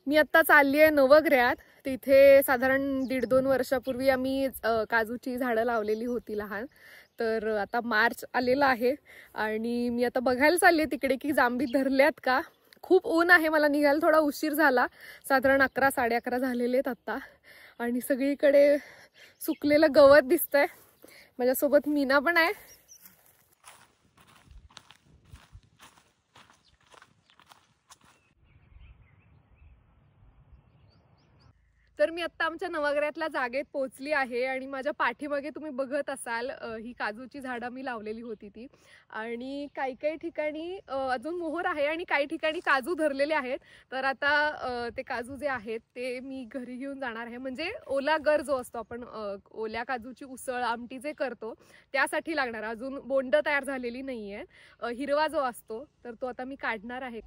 मी आत्ता चालली आहे नवग्रहात. तिथे साधारण 1.5-2 वर्षापूर्वी आम्ही काजूची झाडं लावलेली होती लहान. तर आता मार्च आलेला आहे आणि मी आता बघायला चालली तिकडे की जांभी धरल्यात का. खूप ऊन आहे, मला निघायला थोडा उशीर झाला, साधारण 11-11:30 झालेले आहेत आता. आणि सगळीकडे सुकलेलं गवत दिसतंय. माझ्यासोबत मीना पण आहे. तर मी आत्ता आमच्या नवग्रहातल्या जागेत पोहोचली आहे आणि माझ्या पाठीमागे तुम्ही बघत असाल ही काजूची झाडं मी लावलेली होती ती. आणि काही ठिकाणी अजून मोहर आहे आणि काही ठिकाणी काजू धरलेले आहेत. तर आता ते काजू जे आहेत ते मी घरी घेऊन जाणार आहे. म्हणजे ओला गर जो असतो, आपण ओल्या काजूची उसळ आमटी जे करतो त्यासाठी लागणार. अजून बोंड तयार झालेली नाहीये. हिरवा जो असतो तर तो आता मी काढणार आहे.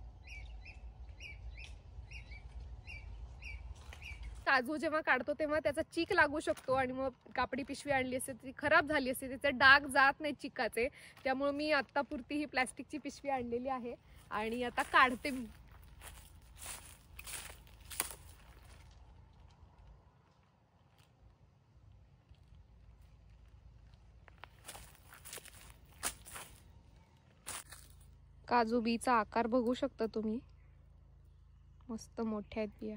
काजू जेव्हा काढतो तेव्हा त्याचा चीक लागू शकतो आणि मग कापडी पिशवी आणली असते ती खराब झाली असते, त्याचे डाग जात नाही चिकाचे. त्यामुळे मी आत्तापुरती ही प्लॅस्टिकची पिशवी आणलेली आहे आणि आता काढते मी. काजू बीचा आकार बघू शकता तुम्ही, मस्त मोठ्या आहेत बिया.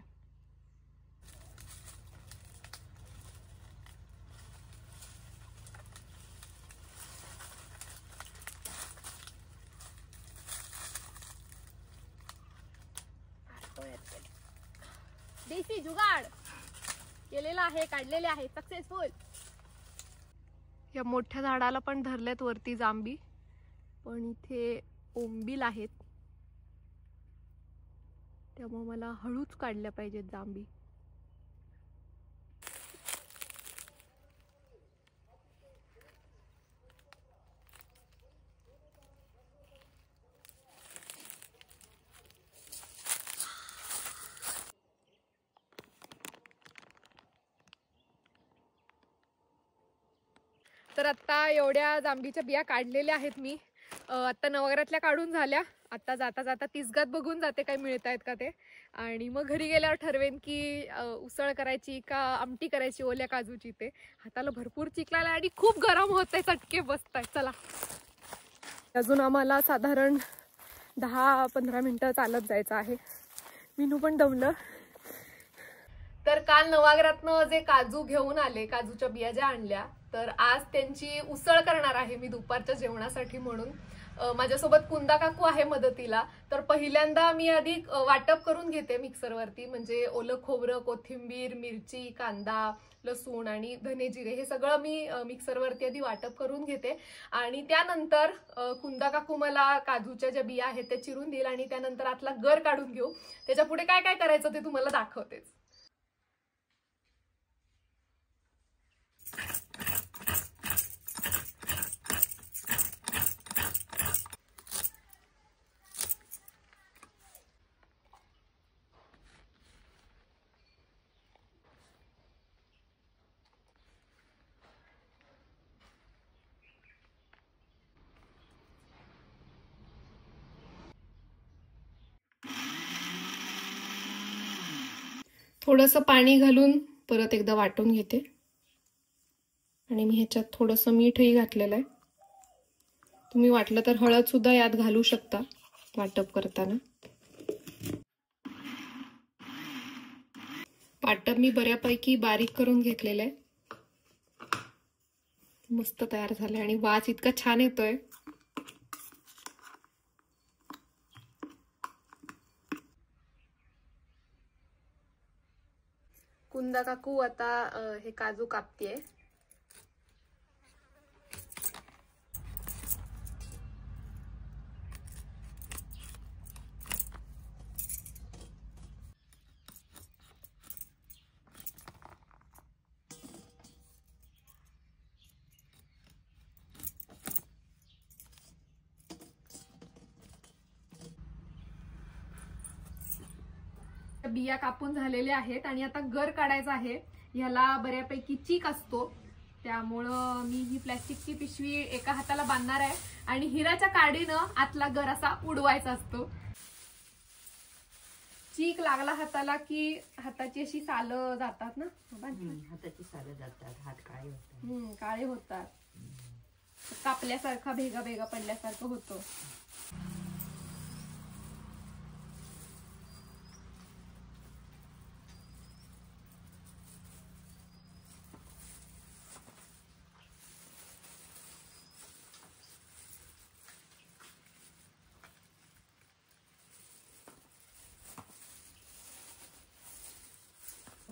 देसी जुगाड केलेला आहे, काढलेले आहे, सक्सेसफुल. या मोठ्या झाडाला पण धरलेत वरती जांभी, पण इथे ओंबील आहेत, त्यामुळे मला हळूच काढल्या पाहिजेत जांभी. तर आता एवढ्या जांभीच्या बिया काढलेल्या आहेत मी. आता नवग्रहातल्या काढून झाल्या. आता जाता जाता तिसगात बघून जाते काय मिळत आहेत का ते, आणि मग घरी गेल्यावर ठरवेन की उसळ करायची का आमटी करायची ओल्या काजूची. ते हाताला भरपूर चिकलाला आणि खूप गरम होतंय, चटके बसताय. चला, अजून आम्हाला साधारण 10-15 मिनिटं चालत जायचं आहे. मीनू पण दमलं. तर काल नवग्रहातनं जे काजू घेऊन आले, काजूच्या बिया ज्या आणल्या, तर आज त्यांची उसळ करणार आहे मी दुपारच्या जेवणासाठी म्हणून. माझ्यासोबत कुंदा काकू आहे मदतीला. तर पहिल्यांदा मी आधी वाटप करून घेते मिक्सरवरती. म्हणजे ओलं खोबरं, कोथिंबीर, मिरची, कांदा, लसूण आणि धने जिरे हे सगळं मी मिक्सरवरती आधी वाटप करून घेते. आणि त्यानंतर कुंदा काकू मला काजूच्या ज्या बिया आहेत त्या चिरून देईल आणि त्यानंतर आतला गर काढून घेऊ. त्याच्या पुढे काय काय करायचं ते तुम्हाला दाखवतेच. थोडंसं पाणी घालून परत एकदा वाटून घेते आणि मी ह्याच्यात थोडंसं मीठही घातलेलं आहे. तुम्ही वाटलं तर हळद सुद्धा यात घालू शकता वाटप करताना. वाटप मी बऱ्यापैकी बारीक करून घेतलेलं आहे. मस्त तयार झालंय आणि वास इतका छान येतोय. कुंदा काकू आता हे काजू कापतेय. बिया कापून झालेले आहेत आणि आता गर काढायचा आहे. ह्याला बऱ्यापैकी चीक असतो, त्यामुळं मी ही प्लॅस्टिकची पिशवी एका हाताला बांधणार आहे आणि हिराच्या काडीनं आतला गर असा उडवायचा असतो. चीक लागला हाताला की हाताची अशी सालं जातात ना, हाताची सालं जातात, हात काळे होतात. काळे होतात, कापल्यासारखा भेगा भेगा पडल्यासारखं होतं.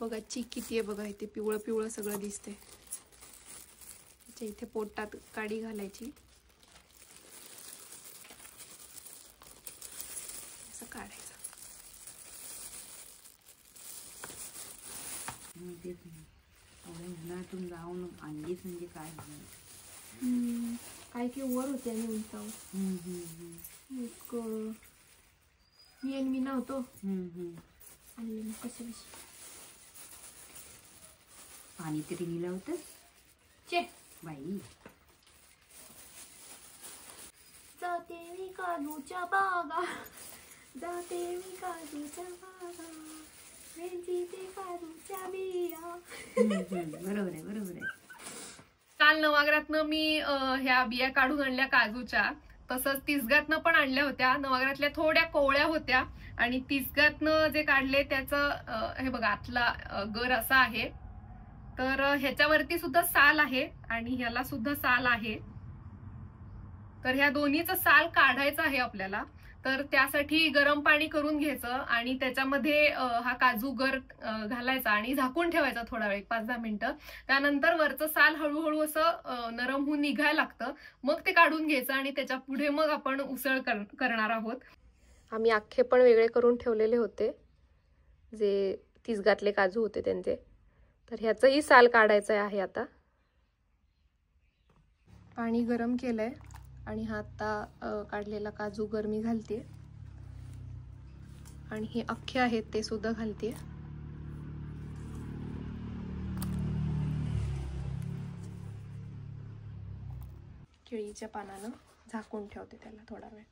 बघा चीक किती आहे बघा, इथे पिवळं पिवळं सगळं दिसते. इथे पोटात काडी घालायची, असं काढायचं. उन्हातून जाऊन आणलीच म्हणजे काय काय की वर होते आणि उंचावर. मी नव्हतो आणि कसे पाणी तरी नेलं होतं चे बाई. जाते मी काजूच्या बागा, जाते मी काजूच्या बागा, वेचीते काजूच्या बिया. बरोबर आहे, बरोबर आहे. काल नवागरातनं मी ह्या बिया काढून आणल्या काजूच्या. तसंच तिसगातनं पण आणल्या होत्या. नवागरातल्या थोड्या कोवळ्या होत्या आणि तिसगातनं जे काढले त्याचं हे बघा आतला गर असा आहे. तर ह्याच्यावरती सुद्धा साल आहे आणि ह्याला सुद्धा साल आहे. तर ह्या दोन्हीचं साल काढायचं आहे आपल्याला. तर त्यासाठी गरम पाणी करून घ्यायचं आणि त्याच्यामध्ये हा काजू गर घालायचा आणि झाकून ठेवायचा थोडा वेळ, 5-10 मिनिटं. त्यानंतर वरचं साल हळूहळू असं नरम होऊन निघायला लागतं. मग ते काढून घ्यायचं आणि त्याच्या पुढे मग आपण उसळ करणार आहोत. आम्ही अख्खे पण वेगळे करून ठेवलेले होते, जे तिसगातले काजू होते त्यांचे. तर ह्याचंही साल काढायचं आहे आता. पाणी गरम केलंय आणि हा आता काढलेला काजू गरमी घालते आणि हे अख्खे आहेत ते सुद्धा घालते. केळीच्या पानानं झाकून ठेवते त्याला थोडा वेळ.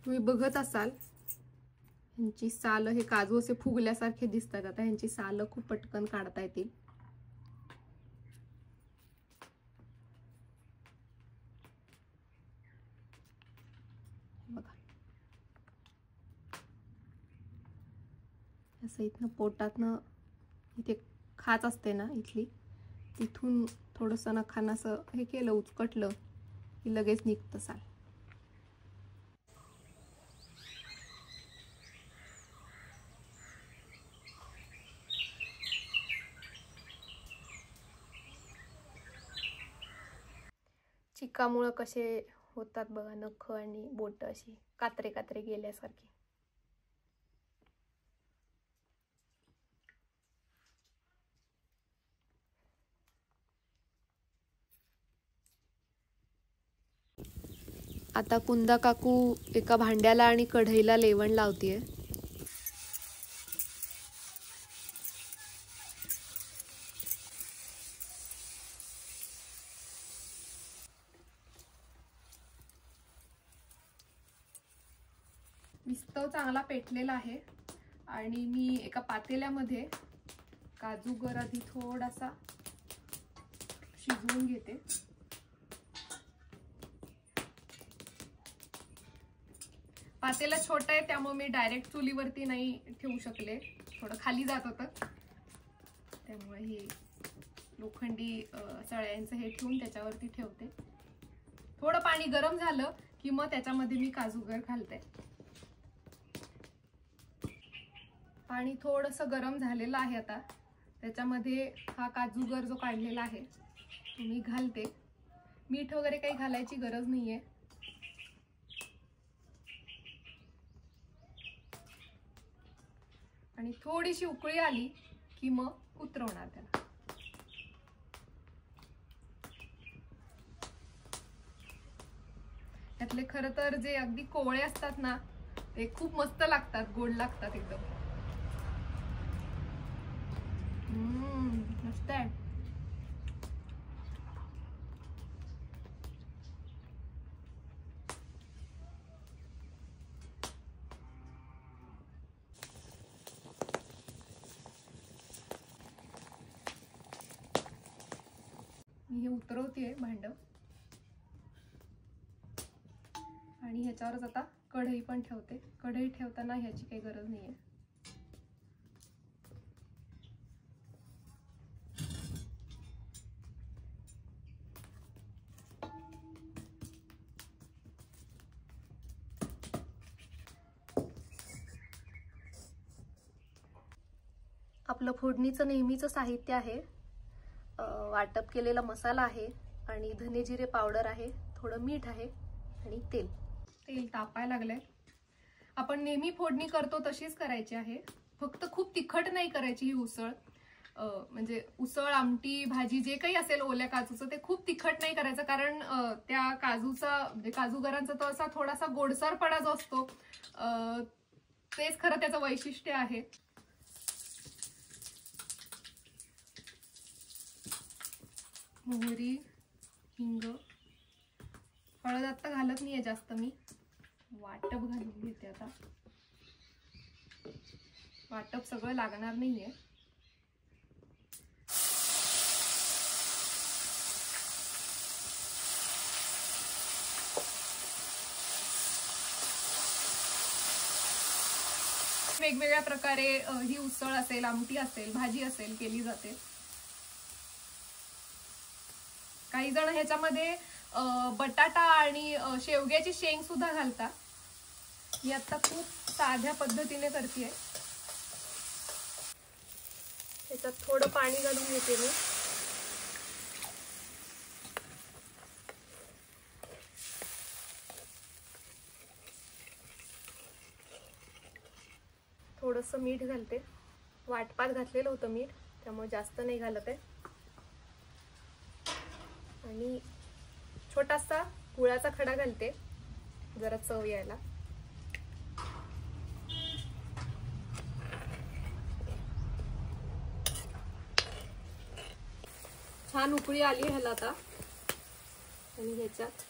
तुम्ही बघत असाल ह्यांची साल, हे काजू असे फुगल्यासारखे दिसतात. आता ह्यांची साल खूप पटकन काढता येतील. बघा असं इथनं पोटातनं, इथे खाच असते ना इथली, तिथून थोडंसं नखानं असं हे केलं, उचकटलं की लगेच निघतं साल. चिकामुळं कसे होतात बघा नख आणि बोट अशी कात्रे कात्रे गेल्यासारखी. आता कुंदा काकू एका भांड्याला आणि कढईला लेवण लावतीये. विस्तव चांगला पेटलेला आहे आणि मी एका पातेल्यामध्ये काजू गर आधी थोडासा शिजवून घेते. पातेला छोटा आहे त्यामुळे मी डायरेक्ट चुलीवरती नाही ठेवू शकले, थोडं खाली जात होतं. त्यामुळे ही लोखंडी सळ्यांचं हे ठेवून त्याच्यावरती ठेवते. थोडं पाणी गरम झालं की मग त्याच्यामध्ये मी काजूगर घालते. पाणी थोडंसं गरम झालेलं आहे. आता त्याच्यामध्ये हा काजूगर जो काढलेला आहे तो मी घालते. मीठ वगैरे काही घालायची गरज नाहीये. आणि थोडीशी उकळी आली की मग उतरवणार त्याला. त्यातले खरं तर जे अगदी कोवळे असतात ना ते खूप मस्त लागतात, गोड लागतात एकदम. मस्त आहे. हे उतरवतेय भांड आणि ह्याच्यावरच आता कढई पण ठेवते. कढई ठेवताना ह्याची काही गरज नाहीये. आपलं फोडणीचं नेहमीचं साहित्य आहे. वाटप केलेला मसाला आहे आणि धने जिरे पावडर आहे, थोडं मीठ आहे आणि तेल. तेल तापायला लागलंय. आपण नेहमी फोडणी करतो तशीच करायची आहे, फक्त खूप तिखट नाही करायची ही उसळ. म्हणजे उसळ, आमटी, भाजी जे काही असेल ओल्या काजूचं ते खूप तिखट नाही करायचं, कारण त्या काजूचा म्हणजे काजूगरांचा तो असा थोडासा गोडसरपणा जो असतो तेच खरं त्याचं वैशिष्ट्य आहे. मोहरी, हिंग, हळद आता घालत नाहीये जास्त, मी वाटप घालून घेते. आता वाटप सगळं लागणार नाहीये. वेगवेगळ्या प्रकारे ही उसळ असेल, आमटी असेल, भाजी असेल केली जाते. काही जण ह्याच्यामध्ये बटाटा आणि शेवग्याची शेंग सुद्धा घालतात. मी आता खूप साध्या पद्धतीने करतेय. ह्याच्यात थोडं पाणी घालून घेते मी. थोडंसं मीठ घालते. वाटपात घातलेलं होतं मीठ, त्यामुळे जास्त नाही घालत आहे. आणि छोटासा गुळाचा खडा घालते जरा चव यायला. छान उकळी आली ह्याला आता. आणि ह्याच्यात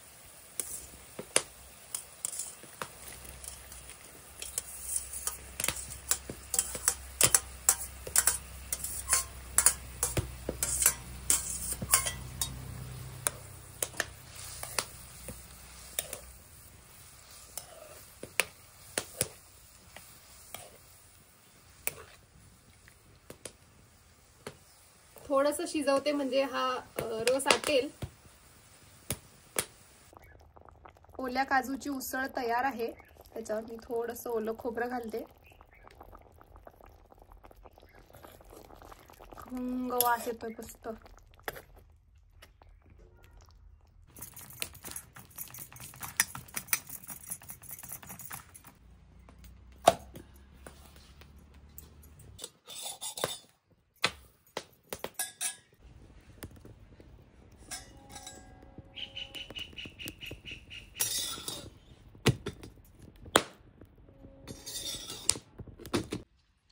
थोडंसं शिजवते म्हणजे हा रस आटेल. ओल्या काजूची उसळ तयार आहे. त्याच्यावर मी थोडंसं ओलं खोबरं घालते. खमंग वास येतोय मस्त.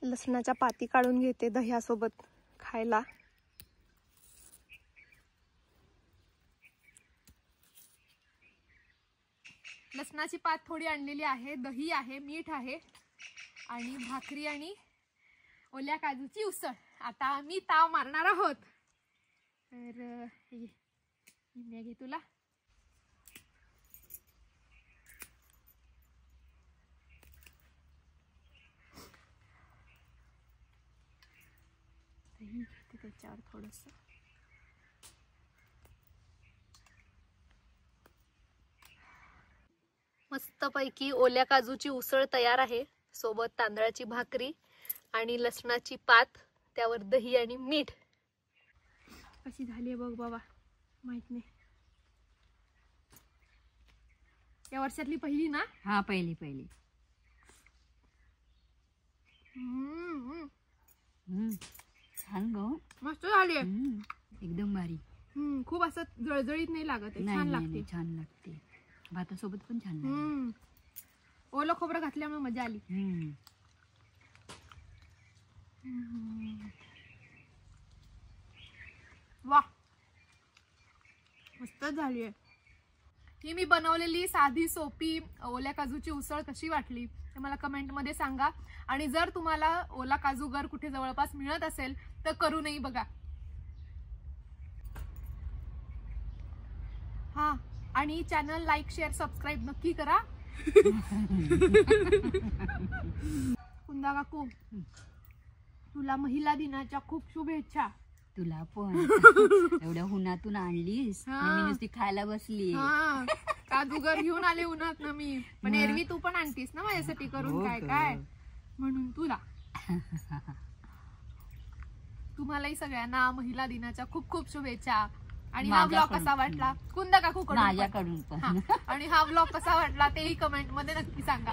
लसणाच्या पाती काढून घेते दह्यासोबत खायला. लसणाची पात थोडी आणलेली आहे, दही आहे, मीठ आहे आणि भाकरी आणि ओल्या काजूची उसळ. आता आम्ही ताव मारणार आहोत. तर हे घे तुला. दही घेते त्याच्यावर थोडंसं. मस्तपैकी ओल्या काजूची उसळ तयार आहे. सोबत तांदळाची भाकरी आणि लसणाची पात, त्यावर दही आणि मीठ. कशी झाली बघ बाबा, माहित नाही. या वर्षातली पहिली ना? हा, पहिली. छान गो, मस्त झाली. एकदम भारी. खूप असं जळजळीत नाही लागत, छान लागते. छान लागते. भातासोबत पण छान लागते. ओलं खोबरं घातल्यामुळे मजा आली. वा, मस्त झाली. ही मी बनवलेली साधी सोपी ओल्या काजूची उसळ कशी वाटली ते मला कमेंट मध्ये सांगा. आणि जर तुम्हाला ओला काजूगर कुठे जवळपास मिळत असेल तर करूनही बघा. हा, आणि चॅनल लाईक शेअर सबस्क्राईब नक्की करा. कुंदा काकू, तुला महिला दिनाच्या खूप शुभेच्छा. तुला पण एवढ्या उन्हातून आणलीस हा. आणि मी नुसती खायला बसली. हा, काजूगर घेऊन आले उन्हात ना मी. पण एरवी तू पण आणतीस ना माझ्यासाठी करून. हो काय ग. काय म्हणून तुला. तुम्हालाही सगळ्यांना महिला दिनाच्या खूप खूप शुभेच्छा. आणि हा ब्लॉग माझ्याकडून कसा वाटला कुंदा काकू माझ्याकडून पण. आणि हा ब्लॉग कसा वाटला तेही कमेंट मध्ये नक्की सांगा.